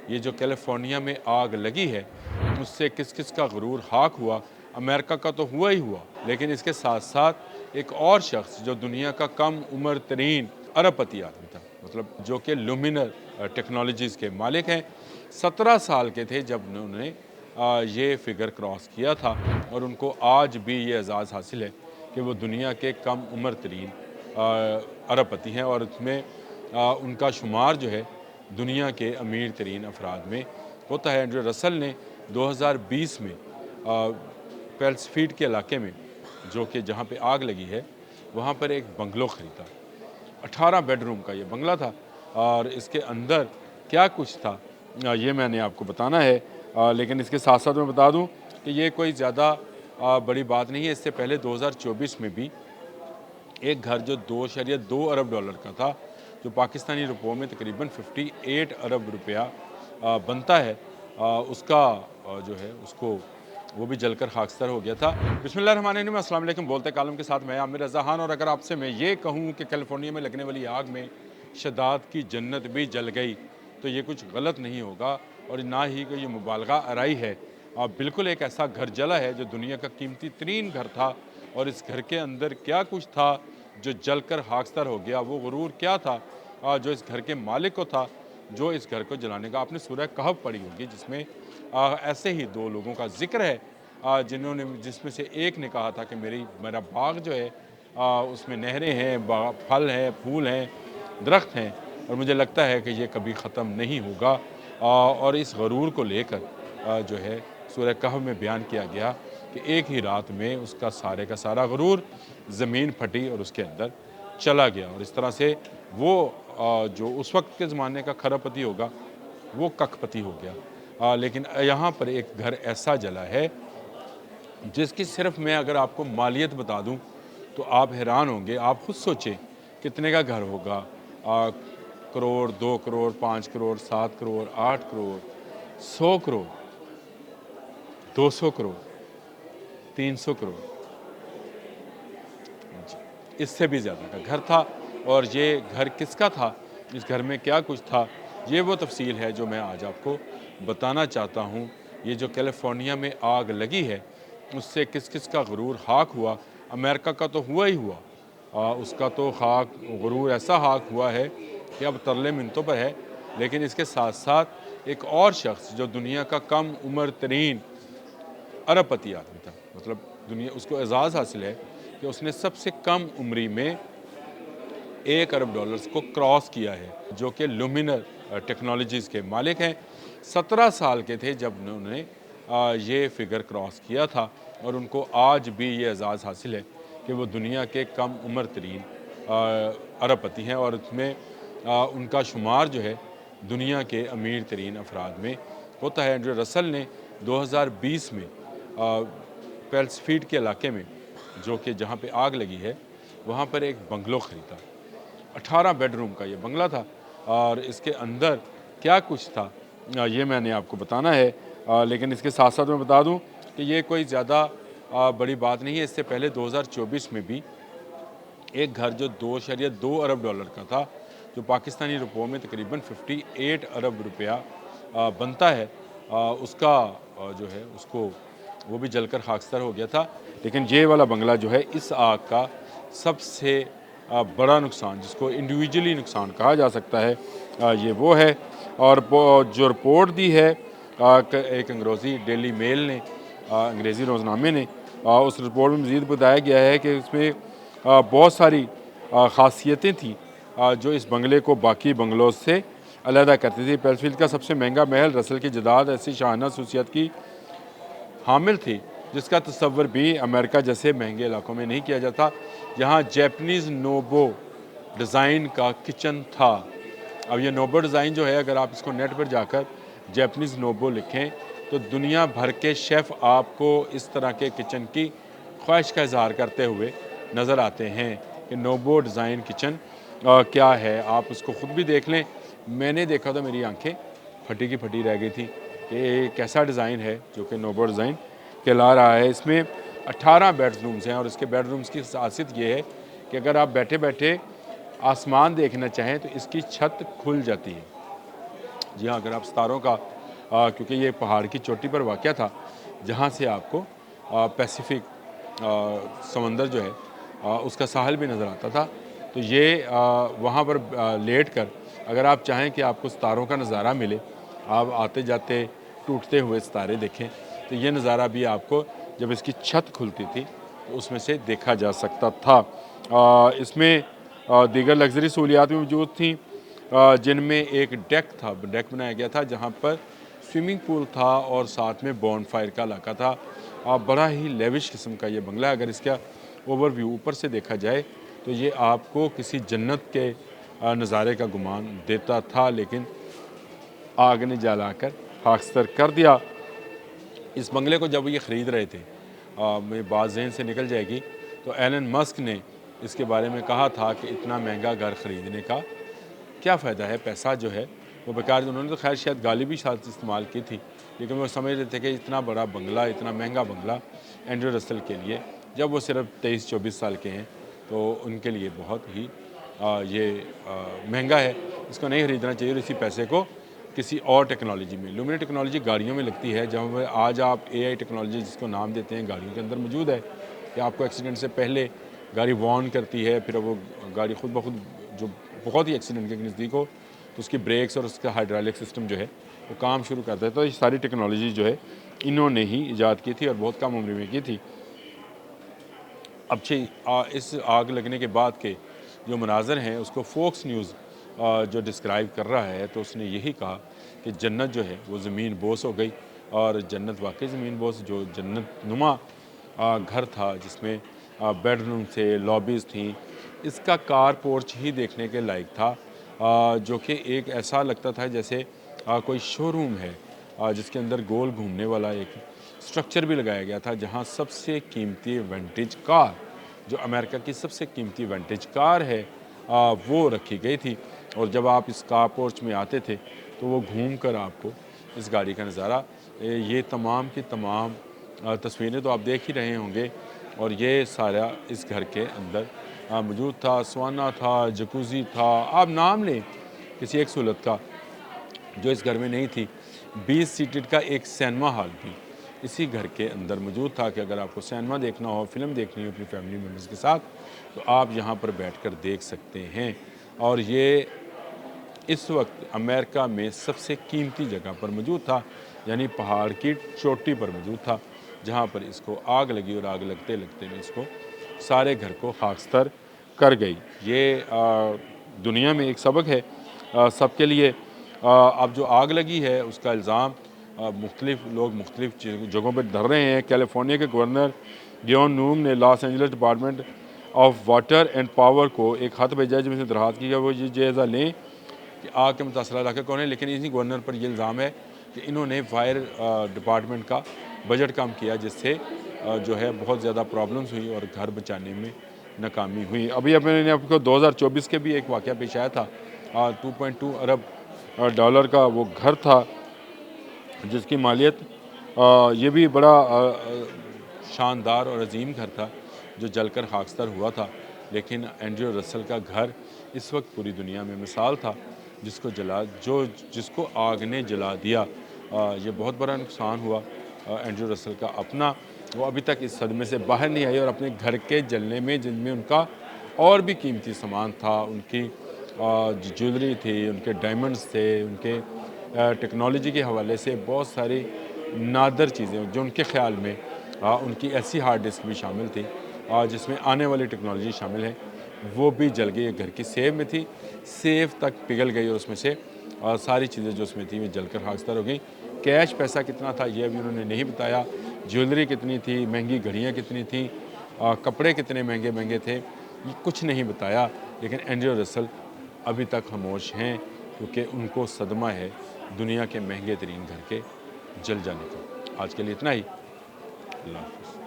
یہ جو کیلیفورنیا میں آگ لگی ہے اس سے کس کس کا غرور خاک ہوا؟ امریکہ کا تو ہوا ہی ہوا، لیکن اس کے ساتھ ساتھ ایک اور شخص جو دنیا کا کم عمر ترین ارب پتی آدمی تھا، مطلب جو کہ لومینر ٹیکنالوجیز کے مالک ہیں، 17 سال کے تھے جب انہوں نے یہ فگر کراس کیا تھا، اور ان کو آج بھی یہ اعزاز حاصل ہے کہ وہ دنیا کے کم عمر ترین ارب پتی ہیں، اور اس میں ان کا شمار جو ہے دنیا کے امیر ترین افراد میں ہوتا ہے۔ اینڈریو رسل نے 2020 میں پیلس فیلڈ کے علاقے میں، جو کہ جہاں پہ آگ لگی ہے، وہاں پر ایک بنگلو خریدا۔ 18 بیڈ روم کا یہ بنگلہ تھا، اور اس کے اندر کیا کچھ تھا یہ میں نے آپ کو بتانا ہے، لیکن اس کے ساتھ ساتھ میں بتا دوں کہ یہ کوئی زیادہ بڑی بات نہیں ہے۔ اس سے پہلے 2024 میں بھی ایک گھر جو 2.2 ارب ڈالر کا تھا، جو پاکستانی روپوں میں تقریباً 58 ارب روپیہ بنتا ہے، اس کا جو ہے اس کو وہ بھی جل کر خاکستر ہو گیا تھا۔ بسم اللہ الرحمن الرحیم، السلام علیکم۔ بولتے کالم کے ساتھ میں عامر رضا خان، اور اگر آپ سے میں یہ کہوں کہ کیلیفورنیا میں لگنے والی آگ میں شداد کی جنت بھی جل گئی تو یہ کچھ غلط نہیں ہوگا، اور نہ ہی کہ یہ مبالغہ آرائی ہے۔ بالکل ایک ایسا گھر جلا ہے جو دنیا کا قیمتی ترین گھر تھا، اور اس گھر کے اندر کیا کچھ تھا جو جل کر خاکستر ہو گیا؟ وہ غرور کیا تھا جو اس گھر کے مالک کو تھا، جو اس گھر کو جلانے کا؟ آپ نے سورہ کہف پڑھی ہوگی، جس میں ایسے ہی دو لوگوں کا ذکر ہے، جس میں سے ایک نے کہا تھا کہ میرا باغ جو ہے اس میں نہریں ہیں، پھل ہیں، پھول ہیں، درخت ہیں، اور مجھے لگتا ہے کہ یہ کبھی ختم نہیں ہوگا۔ اور اس غرور کو لے کر جو ہے سورہ کہف میں بیان کیا گیا کہ ایک ہی رات میں اس کا سارے کا سارا غرور زمین پھٹی اور اس کے اندر چلا گیا، اور اس طرح سے وہ جو اس وقت کے زمانے کا کھرب پتی ہوگا وہ کک پتی ہو گیا۔ لیکن یہاں پر ایک گھر ایسا جلا ہے جس کی صرف میں اگر آپ کو مالیت بتا دوں تو آپ حیران ہوں گے۔ آپ خود سوچیں کتنے کا گھر ہوگا؟ کروڑ، 2 کروڑ، 5 کروڑ، 7 کروڑ، 8 کروڑ، 100 کروڑ، 200 کروڑ، 300 کروڑ، اس سے بھی زیادہ کا گھر تھا۔ اور یہ گھر کس کا تھا؟ اس گھر میں کیا کچھ تھا؟ یہ وہ تفصیل ہے جو میں آج آپ کو بتانا چاہتا ہوں۔ یہ جو کیلیفورنیا میں آگ لگی ہے اس سے کس کس کا غرور خاک ہوا؟ امریکہ کا تو ہوا ہی ہوا، اس کا تو غرور ایسا خاک ہوا ہے کہ اب ترلے منتوں پر ہے، لیکن اس کے ساتھ ساتھ ایک اور شخص جو دنیا کا کم عمر ترین ارب پتی آدمی تھا، مطلب اس کو اعزاز حاصل ہے کہ اس نے سب سے کم عمری میں 1 ارب ڈالرز کو کراس کیا ہے، جو کہ لومینر ٹیکنالوجیز کے مالک ہیں۔ 17 سال کے تھے جب انہوں نے یہ فگر کراس کیا تھا، اور ان کو آج بھی یہ اعزاز حاصل ہے کہ وہ دنیا کے کم عمر ترین ارب پتی ہیں، اور اس میں ان کا شمار جو ہے دنیا کے امیر ترین افراد میں ہوتا ہے۔ اینڈریو رسل نے 2020 میں پیلس فیلڈ کے علاقے میں، جو کہ جہاں پہ آگ لگی ہے، وہاں پر ایک بنگلو خریدا۔ 18 بیڈ روم کا یہ بنگلہ تھا، اور اس کے اندر کیا کچھ تھا یہ میں نے آپ کو بتانا ہے، لیکن اس کے ساتھ ساتھ میں بتا دوں کہ یہ کوئی زیادہ بڑی بات نہیں ہے۔ اس سے پہلے 2024 میں بھی ایک گھر جو 2.2 ارب ڈالر کا تھا، جو پاکستانی روپوں میں تقریباً 58 ارب روپیہ بنتا ہے، اس کا جو ہے اس کو وہ بھی جل کر خاکستر ہو گیا تھا۔ لیکن یہ والا بنگلہ جو ہے اس آگ کا سب سے بڑا نقصان، جس کو انڈیویجولی نقصان کہا جا سکتا ہے، یہ وہ ہے۔ اور جو رپورٹ دی ہے ایک انگریزی ڈیلی میل نے، انگریزی روزنامے نے، اس رپورٹ میں مزید بتایا گیا ہے کہ اس میں بہت ساری خاصیتیں تھیں جو اس بنگلے کو باقی بنگلوں سے علیحدہ کرتی تھی۔ پیلس فیلڈ کا سب سے مہنگا محل رسل کی جائیداد ایسی شاہانہ خصوصیت کی حامل تھی جس کا تصور بھی امریکہ جیسے مہنگے علاقوں میں نہیں کیا جاتا۔ یہاں جیپنیز نوبو ڈیزائن کا کچن تھا۔ اب یہ نوبو ڈیزائن جو ہے، اگر آپ اس کو نیٹ پر جا کر جیپنیز نوبو لکھیں تو دنیا بھر کے شیف آپ کو اس طرح کے کچن کی خواہش کا اظہار کرتے ہوئے نظر آتے ہیں کہ نوبو ڈیزائن کچن کیا ہے۔ آپ اس کو خود بھی دیکھ لیں۔ میں نے دیکھا تو میری آنکھیں پھٹی کی پھٹی رہ گئی تھی کہ ایک ایسا ڈیزائن ہے جو کہ نوبو ڈیزائن کہلا رہا ہے۔ اس میں 18 بیڈ رومز ہیں، اور اس کے بیڈ رومز کی خاصیت یہ ہے کہ اگر آپ بیٹھے بیٹھے آسمان دیکھنا چاہیں تو اس کی چھت کھل جاتی ہے، جی ہاں، اگر آپ ستاروں کا کیونکہ یہ پہاڑ کی چوٹی پر واقع تھا جہاں سے آپ کو پیسیفک سمندر جو ہے اس کا ساحل بھی نظر آتا تھا، تو یہ وہاں پر لیٹ کر اگر آپ چاہیں کہ آپ کو ستاروں کا نظارہ ملے، آپ آتے جاتے ٹوٹتے ہوئے ستارے دیکھیں، تو یہ نظارہ بھی آپ کو جب اس کی چھت کھلتی تھی تو اس میں سے دیکھا جا سکتا تھا۔ اس میں دیگر لگژری سہولیات بھی موجود تھیں، جن میں ایک ڈیک بنایا گیا تھا جہاں پر سوئمنگ پول تھا اور ساتھ میں بون فائر کا علاقہ تھا۔ بڑا ہی لیوش قسم کا یہ بنگلہ ہے، اگر اس کا اوور ویو اوپر سے دیکھا جائے تو یہ آپ کو کسی جنت کے نظارے کا گمان دیتا تھا، لیکن آگ نے جلا کر خاکستر کر دیا۔ اس بنگلے کو جب یہ خرید رہے تھے، میں بات ذہن سے نکل جائے گی، تو ایلن مسک نے اس کے بارے میں کہا تھا کہ اتنا مہنگا گھر خریدنے کا کیا فائدہ ہے، پیسہ جو ہے وہ بیکار۔ انہوں نے تو خیر شاید گالی بھی شاید استعمال کی تھی، لیکن وہ سمجھ رہے تھے کہ اتنا بڑا بنگلہ، اتنا مہنگا بنگلہ اینڈریو رسل کے لیے، جب وہ صرف 23-24 سال کے ہیں، تو ان کے لیے بہت ہی یہ مہنگا ہے، اس کو نہیں خریدنا چاہیے، اور اسی پیسے کو کسی اور ٹیکنالوجی میں، لومینی ٹیکنالوجی گاڑیوں میں لگتی ہے، جب آج آپ اے آئی ٹیکنالوجی جس کو نام دیتے ہیں گاڑیوں کے اندر موجود ہے، کہ آپ کو ایکسیڈنٹ سے پہلے گاڑی وارن کرتی ہے، پھر وہ گاڑی خود بخود جو بہت ہی ایکسیڈنٹ کے نزدیک ہو تو اس کی بریکس اور اس کا ہائیڈرالک سسٹم جو ہے وہ کام شروع کرتا ہے۔ تو یہ ساری ٹیکنالوجی جو ہے انہوں نے ہی ایجاد کی تھی اور بہت کم عمر میں کی تھی۔ اب اس آگ لگنے کے بعد کے جو مناظر ہیں اس کو فوکس نیوز جو ڈسکرائب کر رہا ہے، تو اس نے یہی کہا کہ جنت جو ہے وہ زمین بوس ہو گئی، اور جنت واقعی زمین بوس، جو جنت نما گھر تھا جس میں بیڈ روم تھے، لابیز تھیں، اس کا کار پورچ ہی دیکھنے کے لائق تھا، جو کہ ایک ایسا لگتا تھا جیسے کوئی شو روم ہے جس کے اندر گول گھومنے والا ایک سٹرکچر بھی لگایا گیا تھا، جہاں سب سے قیمتی ونٹیج کار، جو امریکہ کی سب سے قیمتی ونٹیج کار ہے، وہ رکھی گئی تھی، اور جب آپ اس کار پورچ میں آتے تھے تو وہ گھوم کر آپ کو اس گاڑی کا نظارہ، یہ تمام کی تمام تصویریں تو آپ دیکھ ہی رہے ہوں گے، اور یہ سارا اس گھر کے اندر موجود تھا۔ سوانا تھا، جکوزی تھا، آپ نام لیں کسی ایک سہولت کا جو اس گھر میں نہیں تھی۔ 20 سیٹڈ کا ایک سینما ہال بھی اسی گھر کے اندر موجود تھا، کہ اگر آپ کو سینما دیکھنا ہو، فلم دیکھنی ہو اپنی فیملی ممبرز کے ساتھ، تو آپ یہاں پر بیٹھ کر دیکھ سکتے ہیں، اور یہ اس وقت امریکہ میں سب سے قیمتی جگہ پر موجود تھا، یعنی پہاڑ کی چوٹی پر موجود تھا، جہاں پر اس کو آگ لگی، اور آگ لگتے لگتے میں اس کو سارے گھر کو خاکستر کر گئی۔ یہ دنیا میں ایک سبق ہے سب کے لیے۔ اب جو آگ لگی ہے اس کا الزام مختلف لوگ مختلف جگہوں پر دھر رہے ہیں۔ کیلیفورنیا کے گورنر گیون نیوم نے Los Angeles department of water and power کو ایک خط بھیجا جس میں درخواست کی کہ وہ یہ جائزہ لیں کہ آگ کے متاثرہ علاقے کون ہیں، لیکن اسی گورنر پر یہ الزام ہے کہ انہوں نے فائر ڈپارٹمنٹ کا بجٹ کم کیا، جس سے جو ہے بہت زیادہ پرابلمز ہوئی اور گھر بچانے میں ناکامی ہوئی۔ ابھی میں نے آپ کو 2024 کے بھی ایک واقعہ پیش آیا تھا، 2.2 ارب ڈالر کا وہ گھر تھا جس کی مالیت، یہ بھی بڑا شاندار اور عظیم گھر تھا جو جل کر خاکستر ہوا تھا، لیکن اینڈریو رسل کا گھر اس وقت پوری دنیا میں مثال تھا، جس کو آگ نے جلا دیا۔ یہ بہت بڑا نقصان ہوا اینڈریو رسل کا اپنا، وہ ابھی تک اس صدمے سے باہر نہیں آئی، اور اپنے گھر کے جلنے میں، جن میں ان کا اور بھی قیمتی سامان تھا، ان کی جیولری تھی، ان کے ڈائمنڈز تھے، ان کے ٹیکنالوجی کے حوالے سے بہت ساری نادر چیزیں جو ان کے خیال میں ان کی ایسی ہارڈ ڈسک بھی شامل تھی جس میں آنے والی ٹیکنالوجی شامل ہے، وہ بھی جل گئی۔ گھر کی سیف میں تھی، سیف تک پگھل گئی، اور اس میں سے ساری چیزیں جو اس میں تھیں وہ جل کر خاکستر ہو گئیں۔ کیش پیسہ کتنا تھا یہ بھی انہوں نے نہیں بتایا، جیولری کتنی تھی، مہنگی گھڑیاں کتنی تھیں، کپڑے کتنے مہنگے مہنگے تھے، یہ کچھ نہیں بتایا، لیکن اینڈریو رسل ابھی تک خاموش ہیں، کیونکہ ان کو صدمہ ہے دنیا کے مہنگے ترین گھر کے جل جانے کا۔ آج کے لیے اتنا ہی، اللہ حافظ۔